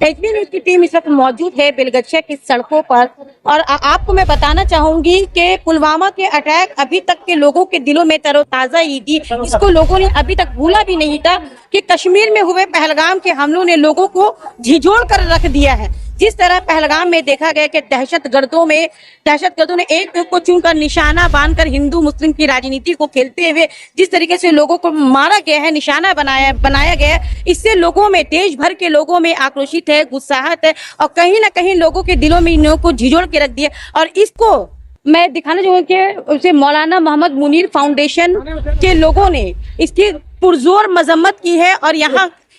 HB news की team इस वक्त मौजूद है बेलगछिया की सड़कों पर और आपको मैं बताना चाहूंगी कि पुलवामा के अटैक अभी तक के लोगों के दिलों में तरोताजा ही थी। इसको लोगों ने अभी तक भूला भी नहीं था कि कश्मीर में हुए पहलगाम के हमलों ने लोगों को झिझोड़ कर रख दिया है। जिस तरह पहलगाम में देखा गया कि दहशतगर्दों ने एक को चुनकर निशाना बांधकर हिंदू मुस्लिम की राजनीति को खेलते हुए जिस तरीके से लोगों को मारा गया है, निशाना बनाया गया है, इससे लोगों में, देश भर के लोगों में आक्रोशित है, गुस्साहट है और कहीं ना कहीं लोगों के दिलों में इन लोगों को झिझोड़ के रख दिया। और इसको मैं दिखाना चाहूंगी कि उसे मौलाना मोहम्मद मुनीर फाउंडेशन के लोगों ने इसकी पुरजोर मजम्मत की है। और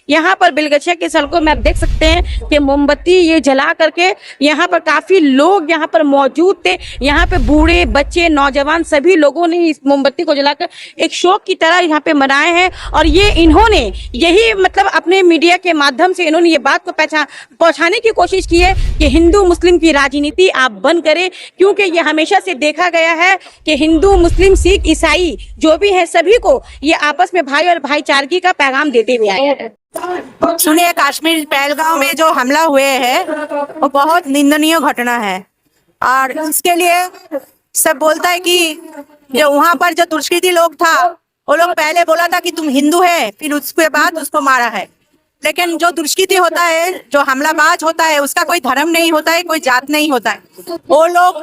यहाँ पर बेलगछिया की सड़कों में आप देख सकते हैं कि मोमबत्ती ये जला करके यहाँ पर काफी लोग यहाँ पर मौजूद थे। यहाँ पे बूढ़े, बच्चे, नौजवान सभी लोगों ने इस मोमबत्ती को जलाकर एक शौक की तरह यहाँ पे मनाए हैं। और ये इन्होंने यही मतलब अपने मीडिया के माध्यम से इन्होंने ये बात को पहुंचाने की कोशिश की है कि हिंदू मुस्लिम की राजनीति आप बंद करें, क्योंकि ये हमेशा से देखा गया है कि हिंदू मुस्लिम सिख ईसाई जो भी है सभी को ये आपस में भाई और भाईचारगी का पैगाम देते हुए आए हैं। सुनिए, कश्मीर पहलगाम में जो हमला हुए है वो बहुत निंदनीय घटना है और इसके लिए सब बोलता है कि जो वहाँ पर जो दुष्कृति लोग था वो लोग पहले बोला था कि तुम हिंदू है, फिर उसके बाद उसको मारा है। लेकिन जो दुष्कृति होता है, जो हमलाबाज होता है, उसका कोई धर्म नहीं होता है, कोई जात नहीं होता है। वो लोग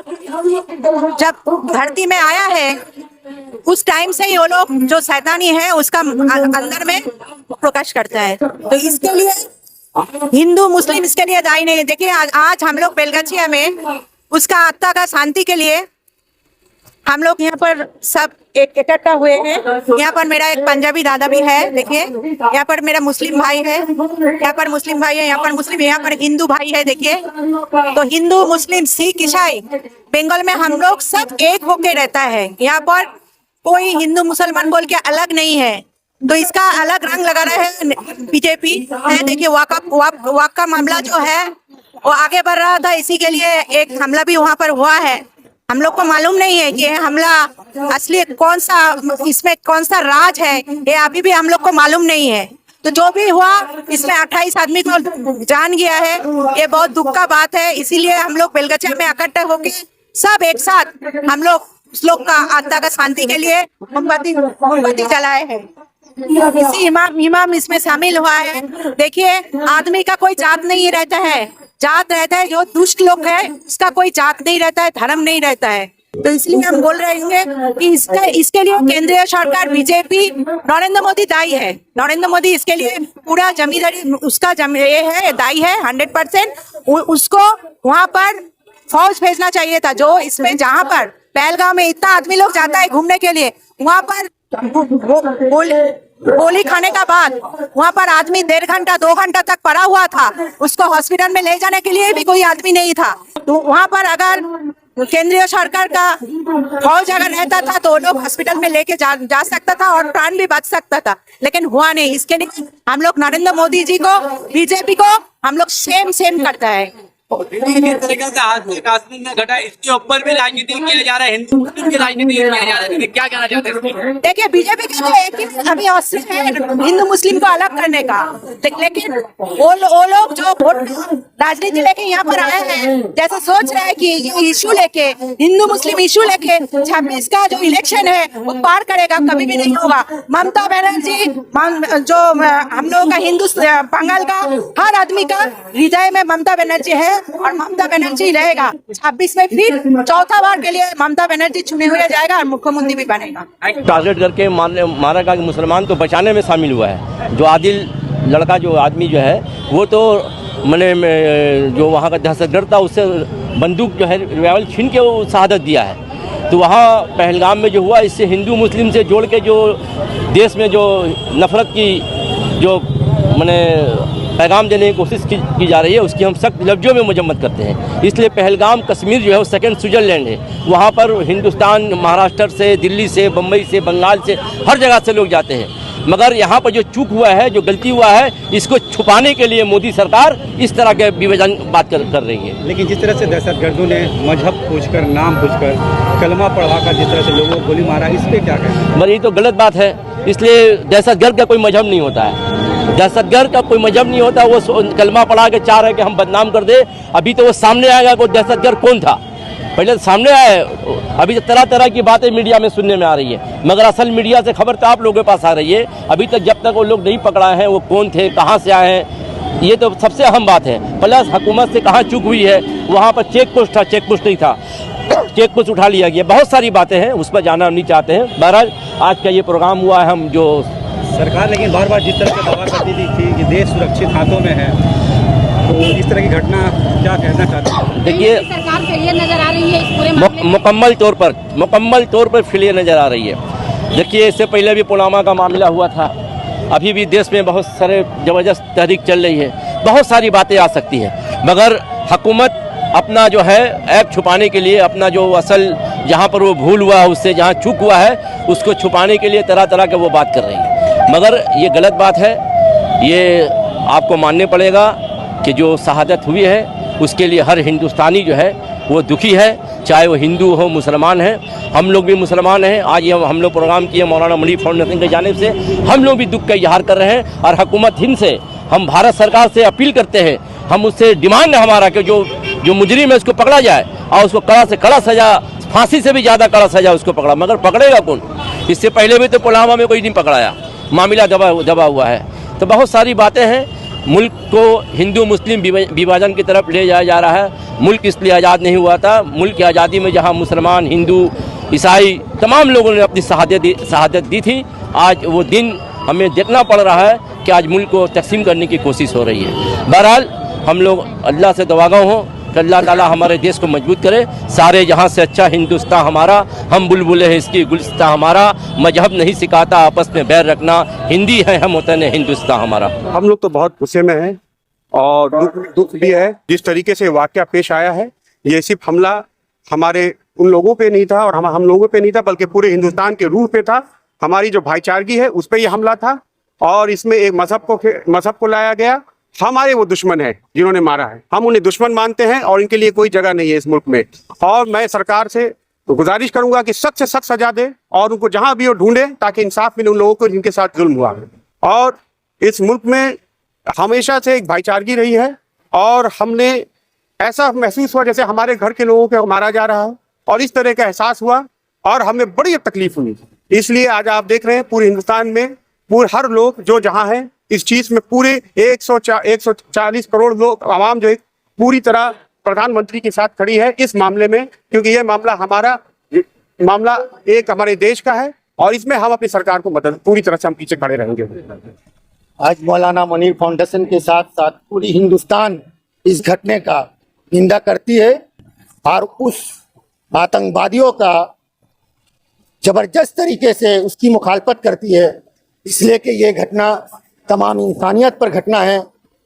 जब धरती में आया है उस टाइम से ही वो लोग जो शैतानी है उसका अंदर में प्रकाश करता है। तो इसके लिए हिंदू मुस्लिम इसके लिए दायी नहीं है। देखिए आज हम लोग बेलगछिया में उसका आत्मा का शांति के लिए हम लोग यहाँ पर सब एक इकट्ठा हुए हैं। यहाँ पर मेरा एक पंजाबी दादा भी है, देखिए यहाँ पर मेरा मुस्लिम भाई है, यहाँ पर मुस्लिम भाई है, यहाँ पर मुस्लिम, यहाँ पर हिंदू भाई है। देखिए तो हिंदू मुस्लिम सिख ईसाई बंगाल में हम लोग सब एक होके रहता है। यहाँ पर कोई हिंदू मुसलमान बोल के अलग नहीं है। तो इसका अलग रंग लगा रहा है बीजेपी है। देखिए वक्फ का मामला जो है वो आगे बढ़ रहा था, इसी के लिए एक हमला भी वहाँ पर हुआ है। हम लोग को मालूम नहीं है कि हमला असली कौन सा, इसमें कौन सा राज है, ये अभी भी हम लोग को मालूम नहीं है। तो जो भी हुआ इसमें 28 आदमी को जान गया है, ये बहुत दुख का बात है। इसीलिए हम लोग बेलगछिया में इकट्ठे होके सब एक साथ हम लोग उस लोग का आत्मा का शांति के लिए मोमबत्ती जलाए हैं। इसी इमाम इसमें शामिल हुआ है। देखिए आदमी का कोई जात नहीं रहता है, जात रहता है जो दुष्ट लोग है उसका कोई जात नहीं रहता है, धर्म नहीं रहता है। तो इसलिए हम बोल रहे हैं कि इसके लिए केंद्रीय सरकार बीजेपी नरेंद्र मोदी दायी है। नरेंद्र मोदी इसके लिए पूरा जमींदारी उसका ये है, दायी है 100%। उसको वहाँ पर फौज भेजना चाहिए था। जो इसमें जहाँ पर पहलगाम में इतना आदमी लोग जाता है घूमने के लिए, वहाँ पर गोली खाने का बाद वहाँ पर आदमी 1.5 घंटा 2 घंटा तक पड़ा हुआ था। उसको हॉस्पिटल में ले जाने के लिए भी कोई आदमी नहीं था। तो वहाँ पर अगर केंद्रीय सरकार का फौज अगर रहता था तो लोग हॉस्पिटल में लेके जा सकता था और प्राण भी बच सकता था, लेकिन हुआ नहीं। इसके लिए हम लोग नरेंद्र मोदी जी को, बीजेपी को हम लोग सेम करता है। जिस तरीके से आज कश्मीर में घटा, इसके ऊपर भी राजनीति किया जा रहा है, हिंदू मुस्लिम की राजनीति किया जा रहा है, क्या कहना चाहते हैं? देखिए बीजेपी के लिए एक ही अभी अवसर है हिंदू मुस्लिम को अलग करने का, लेकिन वो लोग जो वोट राजनीति लेके यहाँ पर आए हैं, जैसे सोच रहे हैं कि ये इशू लेके, हिंदू मुस्लिम इशू लेके 26 का जो इलेक्शन है वो पार करेगा, कभी भी नहीं होगा। ममता बनर्जी जो हम लोगों का हिंदू बंगाल का हर आदमी का हृदय में ममता बनर्जी है और ममता बनर्जी रहेगा। 26 में फिर चौथा बार के लिए ममता बनर्जी चुने हुए जाएगा और मुख्यमंत्री भी बनेगा। टारगेट करके मारा गया कि मुसलमान को बचाने में शामिल हुआ है। जो आदिल लड़का जो आदमी जो है वो तो मैंने जो वहाँ का दहशतगर्द था उससे बंदूक जो है रिवाल्वर छीन के वो शहादत दिया है। तो वहाँ पहलगाम में जो हुआ, इससे हिंदू मुस्लिम से जोड़ के जो देश में जो नफरत की जो मैंने पैगाम देने की कोशिश की जा रही है, उसकी हम सख्त लफ्ज़ों में मजम्मत करते हैं। इसलिए पहलगाम कश्मीर जो है वो सेकंड स्विट्ज़रलैंड है। वहाँ पर हिंदुस्तान, महाराष्ट्र से, दिल्ली से, बम्बई से, बंगाल से, हर जगह से लोग जाते हैं। मगर यहाँ पर जो चूक हुआ है, जो गलती हुआ है, इसको छुपाने के लिए मोदी सरकार इस तरह के विभाजन बात कर रही है। लेकिन जिस तरह से दहशतगर्दों ने मजहब पूछकर, नाम पूछकर, कलमा पढ़ाकर जिस तरह से लोगों को गोली मारा, इस पर क्या कहना है? मगर ये तो गलत बात है। इसलिए दहशतगर्द का कोई मजहब नहीं होता है। दहशतगर्द का कोई मजहब नहीं होता, वो कलमा पढ़ा के चाह रहे हैं कि हम बदनाम कर दे। अभी तो वो सामने आएगा कोई दहशतगर्द कौन था, पहले तो सामने आए। अभी तो तरह तरह की बातें मीडिया में सुनने में आ रही है, मगर असल मीडिया से खबर तो आप लोगों के पास आ रही है। अभी तक जब तक वो लोग नहीं पकड़ाए हैं वो कौन थे, कहाँ से आए हैं, ये तो सबसे अहम बात है। प्लस हुकूमत से कहाँ चूक हुई है, वहाँ पर चेक पोस्ट था, चेक पोस्ट नहीं था, चेक पोस्ट उठा लिया गया। बहुत सारी बातें हैं, उस पर जाना नहीं चाहते हैं। बहरहाल आज का ये प्रोग्राम हुआ है, हम जो सरकार लेकिन बार बार जिस तरह का दावा करती थी कि देश सुरक्षित हाथों में है, तो इस तरह की घटना क्या कहना चाहते हैं? देखिए सरकार फेलियर नजर आ रही है इस पूरे मामले में। मुकम्मल तौर पर फेलियर नज़र आ रही है। देखिए इससे पहले भी पुलवामा का मामला हुआ था, अभी भी देश में बहुत सारे ज़बरदस्त तहरीक चल रही है, बहुत सारी बातें आ सकती हैं, मगर हुकूमत अपना जो है ऐप छुपाने के लिए, अपना जो असल जहाँ पर वो भूल हुआ है, उससे जहाँ चूक हुआ है उसको छुपाने के लिए तरह तरह के वो बात कर रही है, मगर ये गलत बात है। ये आपको मानने पड़ेगा कि जो शहादत हुई है उसके लिए हर हिंदुस्तानी जो है वो दुखी है, चाहे वो हिंदू हो मुसलमान है। हम लोग भी मुसलमान हैं। आज ये हम लोग प्रोग्राम किए मौलाना मनी फाउंडेशन की जानिब से, हम लोग भी दुख का इजहार कर रहे हैं। और हुकूमत हिंद से हम भारत सरकार से अपील करते हैं, हम उससे डिमांड है हमारा कि जो मुजरिम है उसको पकड़ा जाए और उसको कड़ा से कड़ा सजा, फांसी से भी ज़्यादा कड़ा सजा उसको पकड़ा। मगर पकड़ेगा कौन? इससे पहले भी तो पुलवामा में कोई नहीं पकड़ाया, मामला दबा हुआ है। तो बहुत सारी बातें हैं। मुल्क को हिंदू मुस्लिम विभाजन की तरफ ले जाया जा रहा है। मुल्क इसलिए आज़ाद नहीं हुआ था, मुल्क की आज़ादी में जहां मुसलमान, हिंदू, ईसाई तमाम लोगों ने अपनी शहादत दी थी। आज वो दिन हमें देखना पड़ रहा है कि आज मुल्क को तकसीम करने की कोशिश हो रही है। बहरहाल हम लोग अल्लाह से दुआगो हों कि अल्लाह ताला हमारे देश को मजबूत करे। सारे जहाँ से अच्छा हिंदुस्तान हमारा, हम बुलबुल है इसकी गुलिस्तान हमारा, मजहब नहीं सिखाता आपस में बैर रखना, हिंदी है हम वतन हिंदुस्तान हमारा। हम लोग तो बहुत गुस्से में हैं और दुख भी है जिस तरीके से वाकया पेश आया है। ये सिर्फ हमला हमारे उन लोगों पे नहीं था और हम लोगों पे नहीं था, बल्कि पूरे हिंदुस्तान के रूह पे था। हमारी जो भाईचारगी है उस पर यह हमला था और इसमें एक मजहब को लाया गया। हमारे वो दुश्मन है जिन्होंने मारा है, हम उन्हें दुश्मन मानते हैं और इनके लिए कोई जगह नहीं है इस मुल्क में। और मैं सरकार से गुजारिश करूंगा कि सख्त से सख्त सजा दे और उनको जहां भी वो ढूंढे ताकि इंसाफ मिले उन लोगों को जिनके साथ जुल्म हुआ। और इस मुल्क में हमेशा से एक भाईचारगी रही है और हमने ऐसा महसूस हुआ जैसे हमारे घर के लोगों को मारा जा रहा है और इस तरह का एहसास हुआ और हमें बड़ी तकलीफ हुई। इसलिए आज आप देख रहे हैं पूरे हिंदुस्तान में पूरे हर लोग जो जहां है इस चीज में पूरे 140 करोड़ लोग आवाम जो है पूरी तरह प्रधानमंत्री के साथ खड़ी है इस मामले में, क्योंकि ये मामला एक हमारे देश का है और इसमें हम अपनी सरकार को मदद पूरी तरह से हम पीछे खड़े रहेंगे। आज मौलाना मुनीर फाउंडेशन के साथ साथ पूरी हिंदुस्तान इस घटने का निंदा करती है और उस आतंकवादियों का जबरदस्त तरीके से उसकी मुखालफत करती है, इसलिए कि ये घटना तमाम इंसानियत पर घटना है।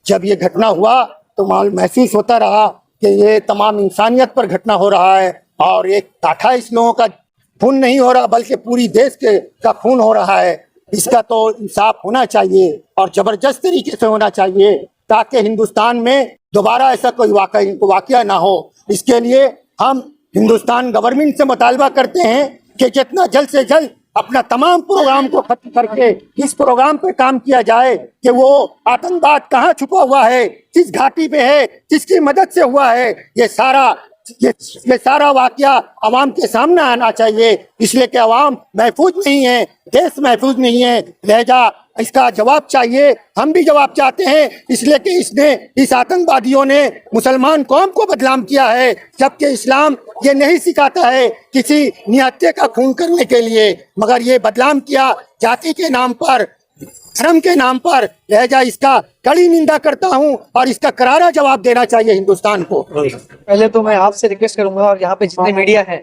जब ये घटना हुआ तो महसूस होता रहा कि ये तमाम इंसानियत पर घटना हो रहा है और एक 28 लोगों का खून नहीं हो रहा बल्कि पूरी देश का खून हो रहा है। इसका तो इंसाफ होना चाहिए और ज़बरदस्त तरीके से होना चाहिए ताकि हिंदुस्तान में दोबारा ऐसा कोई वाक़या ना हो। इसके लिए हम हिंदुस्तान गवर्नमेंट से मुतालबा करते हैं कि जितना जल्द से जल्द अपना तमाम प्रोग्राम को खत्म करके इस प्रोग्राम पे काम किया जाए कि वो आतंकवाद कहाँ छुपा हुआ है, किस घाटी पे है, किसकी मदद से हुआ है, ये सारा वाकया अवाम के सामने आना चाहिए। इसलिए कि अवाम महफूज नहीं है, देश महफूज नहीं है, लिहाजा इसका जवाब चाहिए। हम भी जवाब चाहते हैं इसलिए कि इस आतंकवादियों ने मुसलमान कौम को बदनाम किया है, जबकि इस्लाम ये नहीं सिखाता है किसी निहत्थे का खून करने के लिए, मगर ये बदनाम किया जाति के नाम पर, धर्म के नाम पर। लिहाजा इसका कड़ी निंदा करता हूं और इसका करारा जवाब देना चाहिए हिंदुस्तान को। पहले तो मैं आपसे रिक्वेस्ट करूंगा और यहाँ पे जितने मीडिया है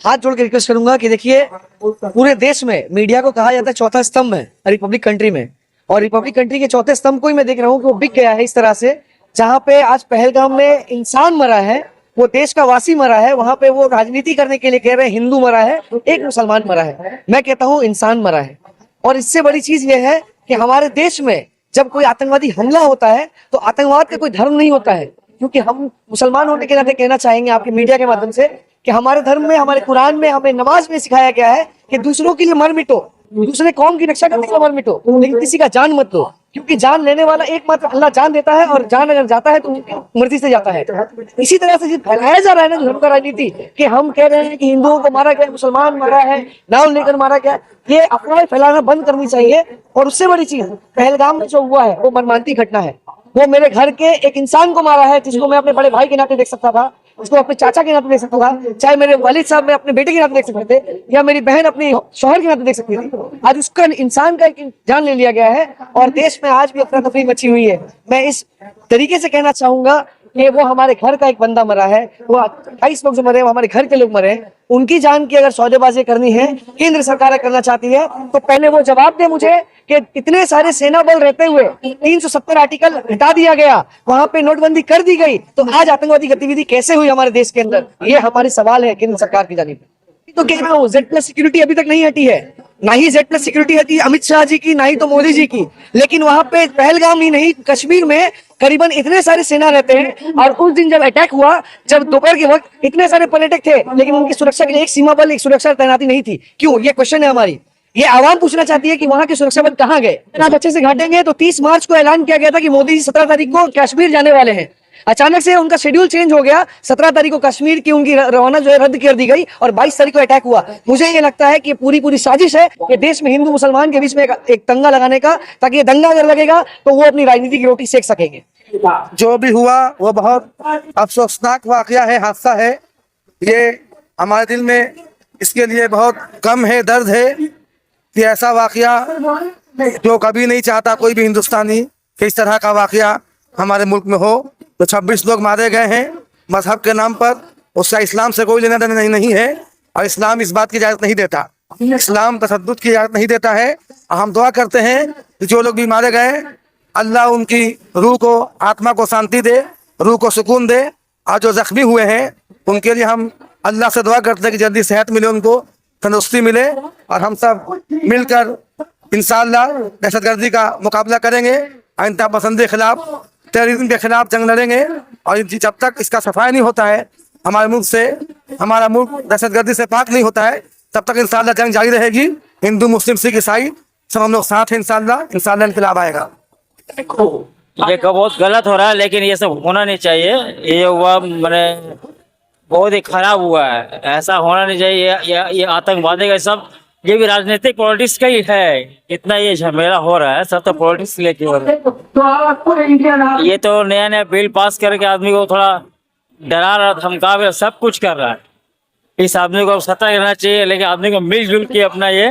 हाथ जोड़ के रिक्वेस्ट करूंगा कि देखिए पूरे देश में मीडिया को कहा जाता है चौथा स्तंभ है रिपब्लिक कंट्री में, और रिपब्लिक कंट्री के चौथे स्तंभ को ही मैं देख रहा हूँ कि वो बिक गया है इस तरह से। जहाँ पे आज पहलगाम में इंसान मरा है, वो देश का वासी मरा है, वहां पे वो राजनीति करने के लिए कह रहे हैं हिंदू मरा है, एक मुसलमान मरा है। मैं कहता हूँ इंसान मरा है। और इससे बड़ी चीज ये है कि हमारे देश में जब कोई आतंकवादी हमला होता है तो आतंकवाद का कोई धर्म नहीं होता है, क्योंकि हम मुसलमान होने के नाते कहना चाहेंगे आपके मीडिया के माध्यम से कि हमारे धर्म में, हमारे कुरान में, हमें नमाज में सिखाया गया है कि दूसरों के लिए मर मिटो, दूसरे कौम की रक्षा करने के लिए मर मिटो, लेकिन किसी का जान मत दो। क्योंकि जान लेने वाला एकमात्र अल्लाह जान देता है, और जान अगर जाता है तो मर्जी से जाता है। इसी तरह से फैलाया जा रहा है ना धर्म का राजनीति, कि हम कह रहे हैं कि हिंदुओं को मारा गया, मुसलमान मारा है, नाम लेकर मारा गया, ये अफवाह फैलाना बंद करनी चाहिए। और उससे बड़ी चीज पहलगाम में जो हुआ है वो मर्मांतिक घटना है। वो मेरे घर के एक इंसान को मारा है, जिसको मैं अपने बड़े भाई के नाते देख सकता था, उसको अपने चाचा के नाते देख सकता था, चाहे मेरे वालिद साहब मैं अपने बेटे के नाते देख सकते थे, या मेरी बहन अपने शौहर के नाते देख सकती थी। आज उसका इंसान का एक जान ले लिया गया है, और देश में आज भी अफरा तफरी मची हुई है। मैं इस तरीके से कहना चाहूंगा कि वो हमारे घर का एक बंदा मरा है, वो 28 लोग जो मरे वो हमारे घर के लोग मरे। उनकी जान की अगर सौदेबाजी करनी है, केंद्र सरकार करना चाहती है, तो पहले वो जवाब दे मुझे कि इतने सारे सेना बल रहते हुए 370 आर्टिकल हटा दिया गया, वहां पे नोटबंदी कर दी गई, तो आज आतंकवादी गतिविधि कैसे हुई हमारे देश के अंदर? ये हमारे सवाल है केंद्र सरकार की जानिब। तो कह रहा हूँ Z+ सिक्योरिटी अभी तक नहीं हटी है, ना ही Z+ सिक्योरिटी हटी अमित शाह जी की, ना ही तो मोदी जी की। लेकिन वहां पे पहलगाम ही नहीं, कश्मीर में करीबन इतने सारे सेना रहते हैं, और उस दिन जब अटैक हुआ, जब दोपहर के वक्त इतने सारे पर्यटक थे, लेकिन उनकी सुरक्षा के लिए एक सीमा बल, एक सुरक्षा तैनाती नहीं थी। क्यों? ये क्वेश्चन है हमारी। ये आवाम पूछना चाहती है कि वहां के सुरक्षा बल कहाँ गए? आप अच्छे से घाटेंगे तो 30 मार्च को ऐलान किया गया था कि मोदी जी 17 तारीख को कश्मीर जाने वाले हैं। अचानक से उनका शेड्यूल चेंज हो गया, 17 तारीख को कश्मीर की उनकी रवाना जो है रद्द कर दी गई, और 22 तारीख को अटैक हुआ। मुझे ये लगता है कि पूरी साजिश है कि देश में हिंदू मुसलमान के बीच में एक दंगा लगाने का, ताकि ये दंगा अगर लगेगा तो वो अपनी राजनीति की रोटी सेक सकेंगे। जो भी हुआ वो बहुत अफसोसनाक वाकया है, हादसा है। ये हमारे दिल में इसके लिए बहुत गम है, दर्द है कि ऐसा वाकया जो कभी नहीं चाहता कोई भी हिंदुस्तानी कि इस तरह का वाकया हमारे मुल्क में हो। तो 26 लोग मारे गए हैं मजहब के नाम पर, उसका इस्लाम से कोई लेना देना नहीं है, और इस्लाम इस बात की इजाज़त नहीं देता। इस्लाम तशद्दुद की इजाज़त नहीं देता है। हम दुआ करते हैं कि जो लोग भी मारे गए, अल्लाह उनकी रूह को, आत्मा को शांति दे, रूह को सुकून दे। और जो जख्मी हुए हैं उनके लिए हम अल्लाह से दुआ करते हैं कि जल्दी सेहत मिले, उनको तंदुरुस्ती मिले, और हम सब मिलकर इंशाअल्लाह दहशतगर्दी का मुकाबला करेंगे, आइंदा पसंद के खिलाफ, टेररिज्म के खिलाफ जंग लड़ेंगे। और जब तक इसका सफाई नहीं होता है हमारे मुल्क से, हमारा मुल्क दहशतगर्दी से पाक नहीं होता है, तब तक इंशाअल्लाह जंग जारी रहेगी। हिंदू मुस्लिम सिख ईसाई सब हम लोग साथ हैं, इंशाअल्लाह इनकलाब आएगा। ये बहुत गलत हो रहा है, लेकिन ये सब होना नहीं चाहिए। ये हुआ मैंने बहुत ही खराब हुआ है, ऐसा होना नहीं चाहिए। ये आतंकवादी का सब, ये भी राजनीतिक पॉलिटिक्स का ही है। इतना ये झमेला हो रहा है, सब तो पॉलिटिक्स लेके हो रहा है। ये तो नया नया बिल पास करके आदमी को थोड़ा डरा रहा, धमका रहा, सब कुछ कर रहा है। इस आदमी को सतर्क रहना चाहिए, लेकिन आदमी को मिलजुल के अपना ये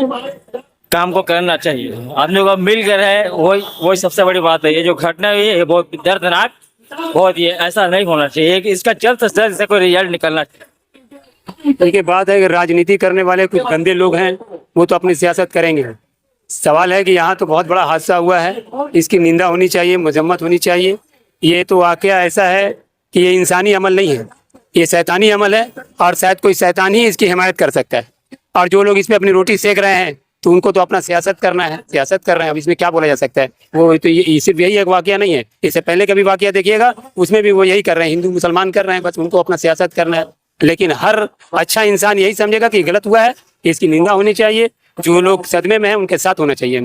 काम को करना चाहिए। आदमी को मिल कर है, वही सबसे बड़ी बात है। ये जो घटना हुई है ये बहुत दर्दनाक, बहुत ये ऐसा नहीं होना चाहिए। इसका जल्द से जल्द से कोई रिजल्ट निकलना चाहिए। देखिए बात है कि राजनीति करने वाले कुछ गंदे लोग हैं, वो तो अपनी सियासत करेंगे। सवाल है कि यहाँ तो बहुत बड़ा हादसा हुआ है, इसकी निंदा होनी चाहिए, मजम्मत होनी चाहिए। ये तो वाकया ऐसा है कि ये इंसानी अमल नहीं है, ये शैतानी अमल है, और शायद कोई शैतान ही इसकी हिमायत कर सकता है। और जो लोग इसमें अपनी रोटी सेक रहे हैं तो उनको तो अपना सियासत करना है, सियासत कर रहे हैं। अब इसमें क्या बोला जा सकता है? वो तो ये सिर्फ यही एक वाकया नहीं है, इससे पहले कभी वाकया देखिएगा उसमें भी वो यही कर रहे हैं, हिंदू मुसलमान कर रहे हैं, बस उनको अपना सियासत करना है। लेकिन हर अच्छा इंसान यही समझेगा कि गलत हुआ है, इसकी निंदा होनी चाहिए। जो लोग सदमे में हैं उनके साथ होना चाहिए।